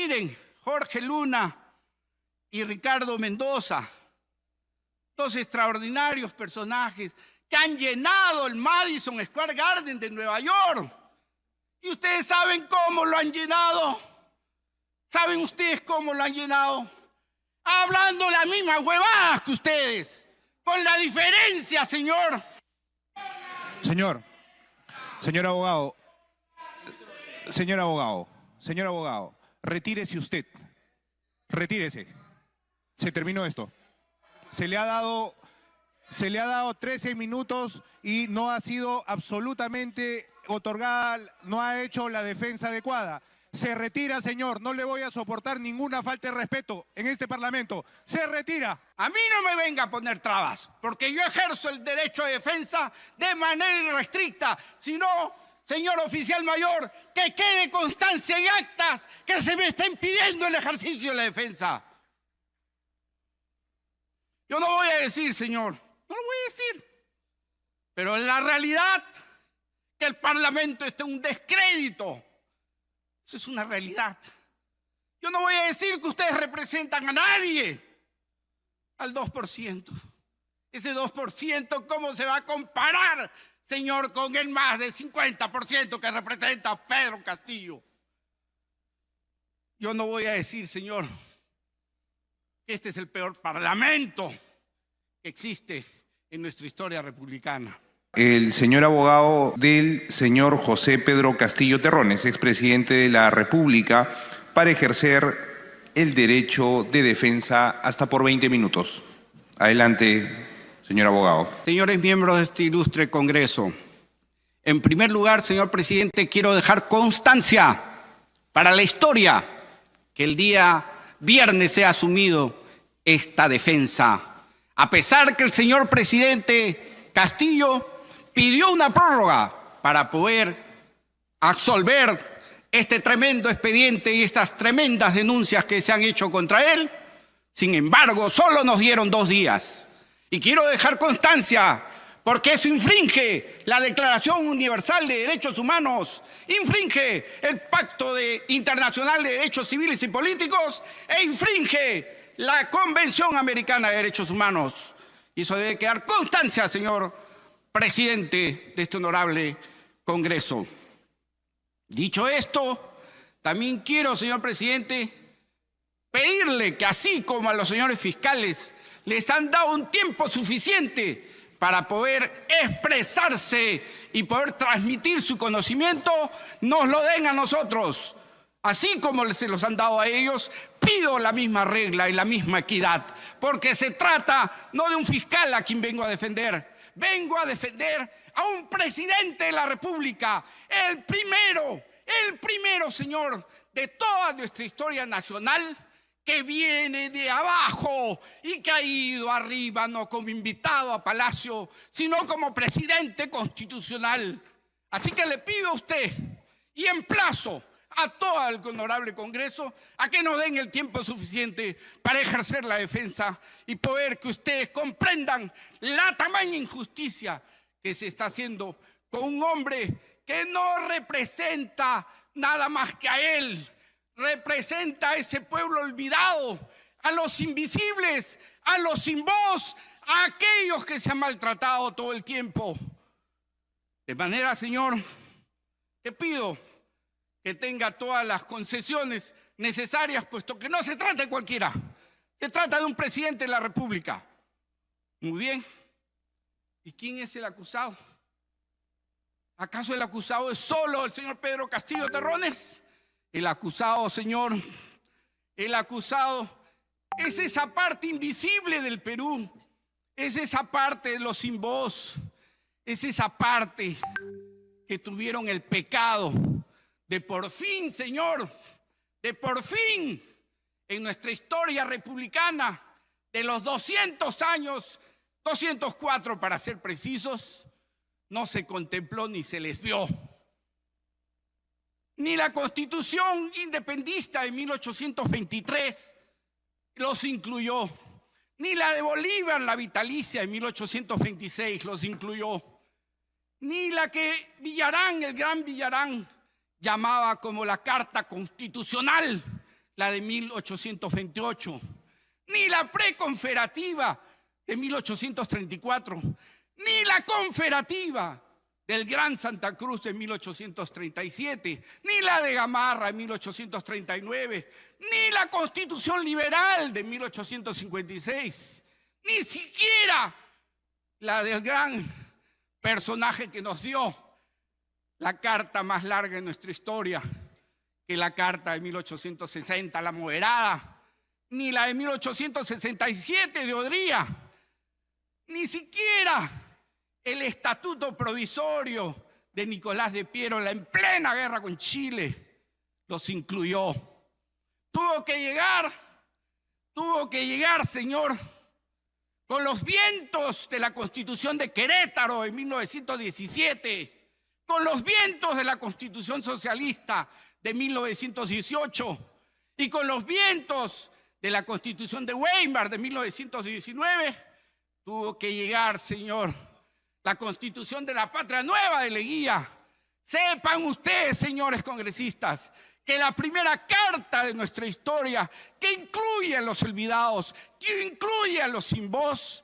Miren, Jorge Luna y Ricardo Mendoza, dos extraordinarios personajes que han llenado el Madison Square Garden de Nueva York. ¿Y ustedes saben cómo lo han llenado? ¿Saben ustedes cómo lo han llenado? Hablando las mismas huevadas que ustedes, con la diferencia, señor. Señor abogado, retírese usted. Retírese. Se terminó esto. Se le ha dado 13 minutos y no ha sido absolutamente otorgada, no ha hecho la defensa adecuada. Se retira, señor. No le voy a soportar ninguna falta de respeto en este Parlamento. Se retira. A mí no me venga a poner trabas, porque yo ejerzo el derecho de defensa de manera irrestricta. Si no, señor oficial mayor, que quede constancia en actas que se me está impidiendo el ejercicio de la defensa. Yo no voy a decir, señor, no lo voy a decir. Pero en la realidad, que el Parlamento está en un descrédito. Eso es una realidad. Yo no voy a decir que ustedes representan a nadie, al 2%. Ese 2%, ¿cómo se va a comparar, señor, con el más del 50% que representa a Pedro Castillo? Yo no voy a decir, señor, que este es el peor parlamento que existe en nuestra historia republicana. El señor abogado del señor José Pedro Castillo Terrones, expresidente de la República, para ejercer el derecho de defensa hasta por 20 minutos. Adelante, señor abogado. Señores miembros de este ilustre Congreso, en primer lugar, señor presidente, quiero dejar constancia para la historia que el día viernes he asumido esta defensa, a pesar que el señor presidente Castillo pidió una prórroga para poder absolver este tremendo expediente y estas tremendas denuncias que se han hecho contra él. Sin embargo, solo nos dieron 2 días. Y quiero dejar constancia, porque eso infringe la Declaración Universal de Derechos Humanos, infringe el Pacto Internacional de Derechos Civiles y Políticos e infringe la Convención Americana de Derechos Humanos. Y eso debe quedar constancia, señor presidente de este honorable Congreso. Dicho esto, también quiero, señor presidente, pedirle que así como a los señores fiscales les han dado un tiempo suficiente para poder expresarse y poder transmitir su conocimiento, nos lo den a nosotros. Así como se los han dado a ellos, pido la misma regla y la misma equidad, porque se trata no de un fiscal a quien vengo a defender. Vengo a defender a un presidente de la República, el primero, señor, de toda nuestra historia nacional, que viene de abajo y que ha ido arriba, no como invitado a Palacio, sino como presidente constitucional. Así que le pido a usted y emplazo a todo el honorable Congreso a que nos den el tiempo suficiente para ejercer la defensa y poder que ustedes comprendan la tamaña injusticia que se está haciendo con un hombre que no representa nada más que a él, representa a ese pueblo olvidado, a los invisibles, a los sin voz, a aquellos que se han maltratado todo el tiempo. De manera, señor, te pido que tenga todas las concesiones necesarias, puesto que no se trata de cualquiera, se trata de un presidente de la República. Muy bien. ¿Y quién es el acusado? ¿Acaso el acusado es solo el señor Pedro Castillo Terrones? El acusado, señor, el acusado es esa parte invisible del Perú, es esa parte de los sin voz, es esa parte que tuvieron el pecado de por fin, señor, de por fin en nuestra historia republicana, de los 200 años, 204 para ser precisos, no se contempló ni se les vio. Ni la Constitución independista de 1823 los incluyó, ni la de Bolívar, la vitalicia de 1826 los incluyó, ni la que Villarán, el gran Villarán, llamaba como la Carta Constitucional, la de 1828, ni la preconfederativa de 1834, ni la confederativa del Gran Santa Cruz de 1837, ni la de Gamarra de 1839, ni la Constitución Liberal de 1856, ni siquiera la del gran personaje que nos dio la carta más larga en nuestra historia, que la carta de 1860, la moderada, ni la de 1867 de Odría, ni siquiera el estatuto provisorio de Nicolás de Piero en plena guerra con Chile los incluyó. Tuvo que llegar, señor, con los vientos de la Constitución de Querétaro en 1917, con los vientos de la Constitución Socialista de 1918 y con los vientos de la Constitución de Weimar de 1919, tuvo que llegar, señor, la Constitución de la Patria Nueva de Leguía. Sepan ustedes, señores congresistas, que la primera carta de nuestra historia, que incluye a los olvidados, que incluye a los sin voz,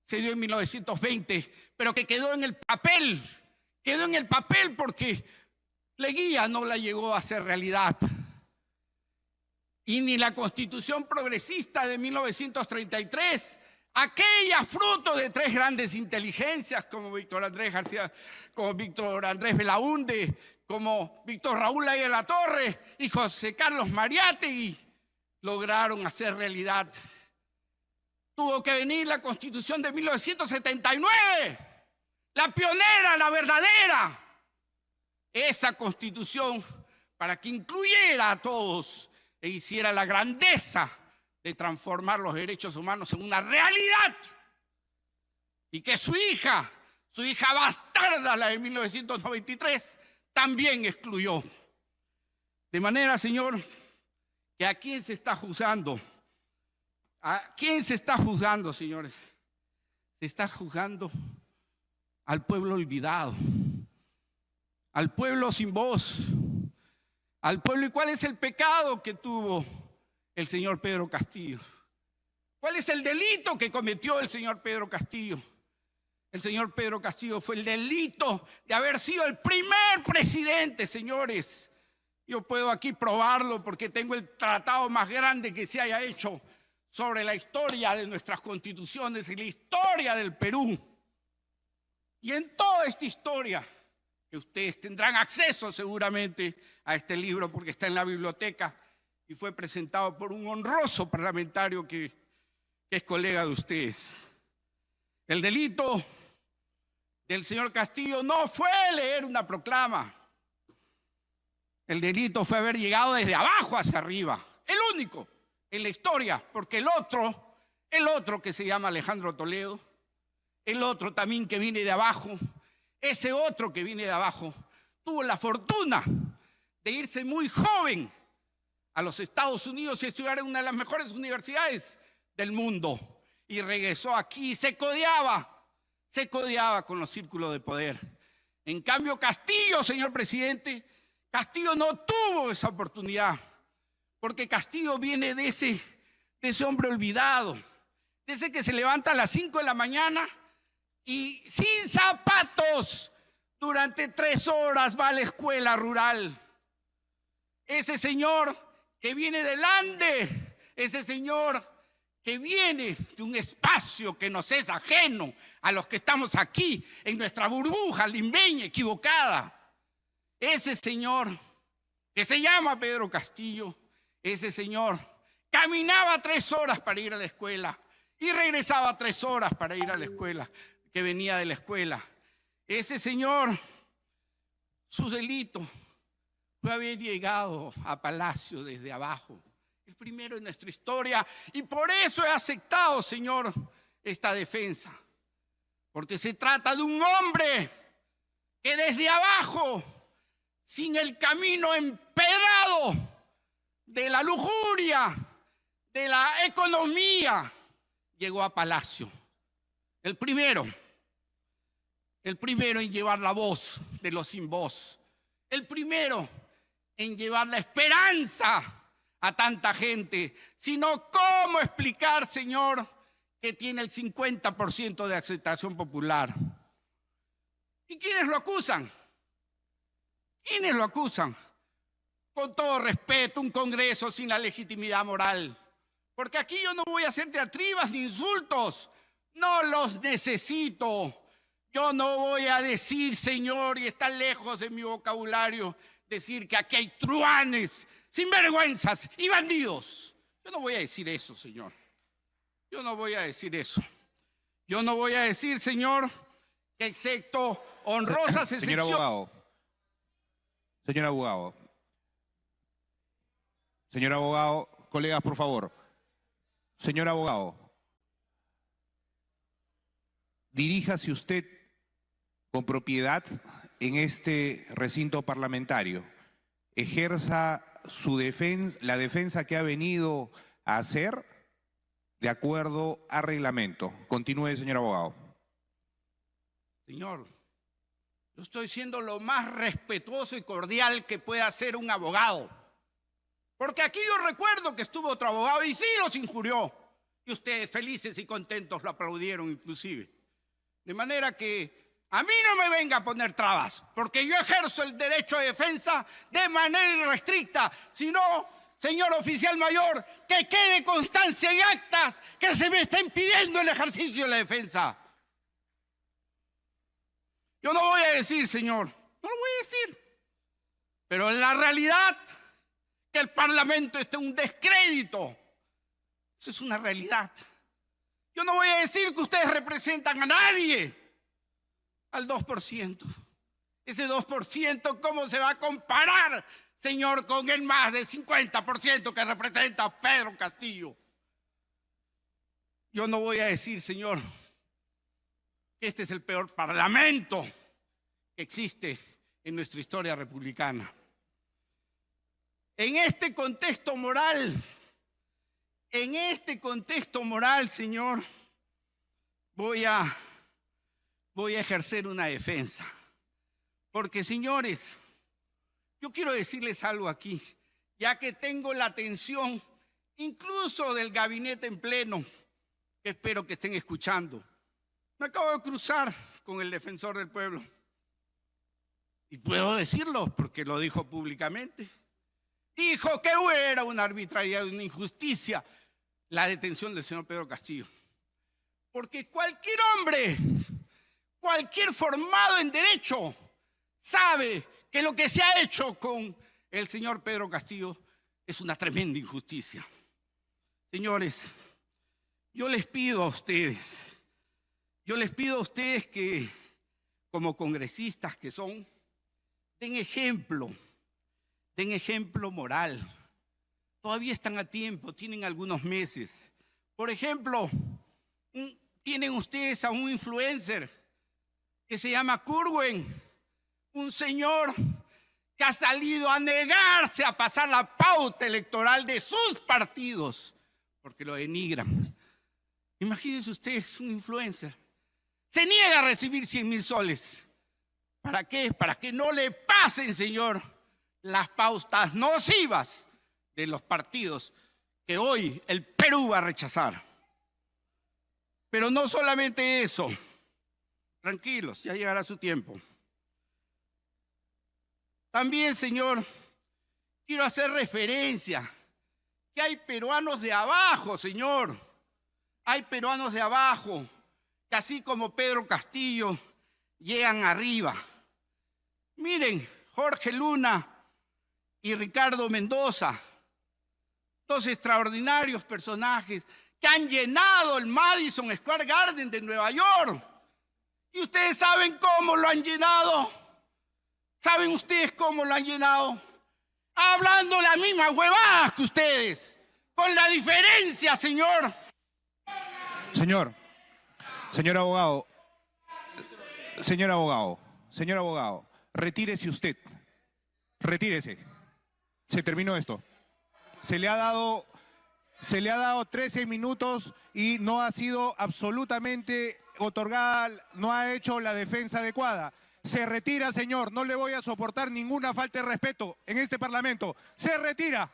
se dio en 1920, pero que quedó en el papel porque Leguía no la llegó a hacer realidad. Y ni la Constitución progresista de 1933, aquella fruto de tres grandes inteligencias como Víctor Andrés García, como Víctor Andrés Belaúnde, como Víctor Raúl Laya de la Torre y José Carlos Mariátegui, lograron hacer realidad. Tuvo que venir la Constitución de 1979, la pionera, la verdadera. Esa Constitución para que incluyera a todos e hiciera la grandeza de transformar los derechos humanos en una realidad. Y que su hija bastarda, la de 1993, también excluyó. De manera, señor, que ¿a quién se está juzgando? ¿A quién se está juzgando, señores? Se está juzgando al pueblo olvidado, al pueblo sin voz, al pueblo. ¿Y cuál es el pecado que tuvo el señor Pedro Castillo? ¿Cuál es el delito que cometió el señor Pedro Castillo? El señor Pedro Castillo fue el delito de haber sido el primer presidente, señores. Yo puedo aquí probarlo porque tengo el tratado más grande que se haya hecho sobre la historia de nuestras constituciones y la historia del Perú. Y en toda esta historia, que ustedes tendrán acceso seguramente a este libro porque está en la biblioteca y fue presentado por un honroso parlamentario que es colega de ustedes. El delito del señor Castillo no fue leer una proclama. El delito fue haber llegado desde abajo hacia arriba. El único en la historia, porque el otro que se llama Alejandro Toledo, el otro también que viene de abajo, ese otro que viene de abajo, tuvo la fortuna de irse muy joven a los Estados Unidos y estudiar en una de las mejores universidades del mundo. Y regresó aquí y se codeaba con los círculos de poder. En cambio, Castillo, señor presidente, Castillo no tuvo esa oportunidad, porque Castillo viene de ese hombre olvidado, de ese que se levanta a las 5 de la mañana y sin zapatos durante 3 horas va a la escuela rural. Ese señor que viene del Ande, ese señor que viene de un espacio que nos es ajeno a los que estamos aquí en nuestra burbuja limbeña equivocada. Ese señor que se llama Pedro Castillo, ese señor caminaba 3 horas para ir a la escuela y regresaba 3 horas para ir a la escuela, que venía de la escuela. Ese señor, su delito fue haber llegado a Palacio desde abajo, el primero en nuestra historia, y por eso he aceptado, señor, esta defensa, porque se trata de un hombre que desde abajo, sin el camino empedrado de la lujuria, de la economía, llegó a Palacio. El primero en llevar la voz de los sin voz. El primero en llevar la esperanza a tanta gente, sino cómo explicar, señor, que tiene el 50% de aceptación popular. ¿Y quiénes lo acusan? ¿Quiénes lo acusan? Con todo respeto, un Congreso sin la legitimidad moral. Porque aquí yo no voy a hacer diatribas ni insultos. No los necesito. Yo no voy a decir, señor, y está lejos de mi vocabulario, decir que aquí hay truanes, sinvergüenzas y bandidos. Yo no voy a decir eso, señor. Yo no voy a decir eso. Yo no voy a decir, señor, que excepto honrosas excepciones... Señor abogado, colegas, por favor. Señor abogado, diríjase usted con propiedad en este recinto parlamentario. Ejerza su defensa, la defensa que ha venido a hacer de acuerdo a reglamento. Continúe, señor abogado. Señor, yo estoy siendo lo más respetuoso y cordial que pueda ser un abogado. Porque aquí yo recuerdo que estuvo otro abogado y sí los injurió. Y ustedes felices y contentos lo aplaudieron inclusive. De manera que a mí no me venga a poner trabas, porque yo ejerzo el derecho de defensa de manera irrestricta, sino, señor oficial mayor, que quede constancia y actas que se me está impidiendo el ejercicio de la defensa. Yo no voy a decir, señor, no lo voy a decir, pero en la realidad que el Parlamento está en un descrédito. Eso es una realidad. Yo no voy a decir que ustedes representan a nadie, al 2%. Ese 2%, ¿cómo se va a comparar, señor, con el más del 50% que representa a Pedro Castillo? Yo no voy a decir, señor, que este es el peor parlamento que existe en nuestra historia republicana. En este contexto moral, señor, voy a ejercer una defensa. Porque, señores, yo quiero decirles algo aquí, ya que tengo la atención incluso del gabinete en pleno, que espero que estén escuchando. Me acabo de cruzar con el defensor del pueblo. Y puedo decirlo porque lo dijo públicamente. Dijo que era una arbitrariedad, una injusticia la detención del señor Pedro Castillo. Porque cualquier hombre, cualquier formado en derecho, sabe que lo que se ha hecho con el señor Pedro Castillo es una tremenda injusticia. Señores, yo les pido a ustedes que, como congresistas que son, den ejemplo moral. Todavía están a tiempo, tienen algunos meses. Por ejemplo, tienen ustedes a un influencer que se llama Curwen, un señor que ha salido a negarse a pasar la pauta electoral de sus partidos porque lo denigran. Imagínense ustedes, un influencer se niega a recibir 100,000 soles. ¿Para qué? Para que no le pasen, señor, las pautas nocivas de los partidos que hoy el Perú va a rechazar. Pero no solamente eso. Tranquilos, ya llegará su tiempo. También, señor, quiero hacer referencia que hay peruanos de abajo, señor. Hay peruanos de abajo que, así como Pedro Castillo, llegan arriba. Miren, Jorge Luna y Ricardo Mendoza, dos extraordinarios personajes que han llenado el Madison Square Garden de Nueva York. ¿Y ustedes saben cómo lo han llenado? ¿Saben ustedes cómo lo han llenado? Hablando las mismas huevadas que ustedes, con la diferencia, señor. Señor abogado, retírese usted. Retírese. Se terminó esto. Se le ha dado 13 minutos y no ha sido absolutamente otorgada, no ha hecho la defensa adecuada. Se retira, señor. No le voy a soportar ninguna falta de respeto en este Parlamento. Se retira.